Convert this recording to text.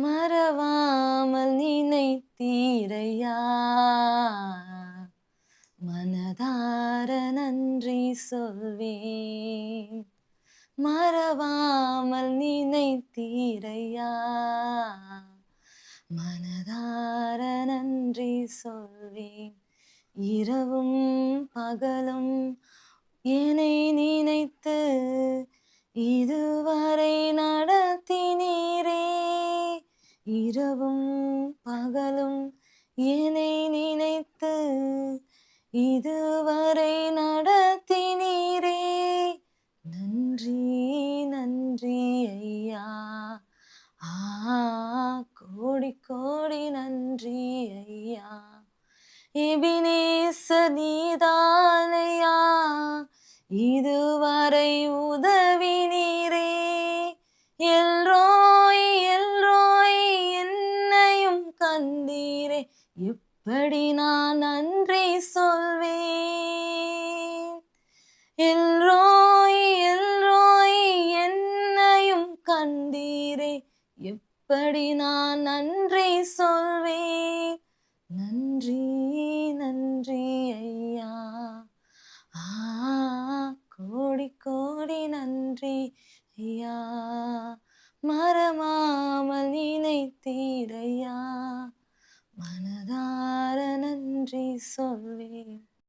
மறவாமல் நினைத்தீரையா, மனதார நன்றி சொல்வேன். மறவாமல் நினைத்தீரையா, மனதார நன்றி சொல்வேன். இரவும் பகலும் என்னை நினைத்து இதுவரை நடத்தினீரே. இரவும் பகலும் என்னை நினைத்து இதுவரை நடத்தினீரே. நன்றி நன்றி ஐயா, கோடி கோடி நன்றி ஐயா. எபினேசர் நீதானையா, இதுவரை உதவினீரே. எல்ரோய் எல்ரோய் என்னையும் கண்டீரே. எப்படி நான் நன்றி சொல்வேன். எல்ரோய் எல்ரோய் என்னையும் கண்டீரே. எப்படி நான் நன்றி சொல்வேன். நன்றி நன்றி ஐயா, கோடி கோடி நன்றி ஐயா. மறவாமல் நினைத்தீரையா, மனதார நன்றி சொல்வேன்.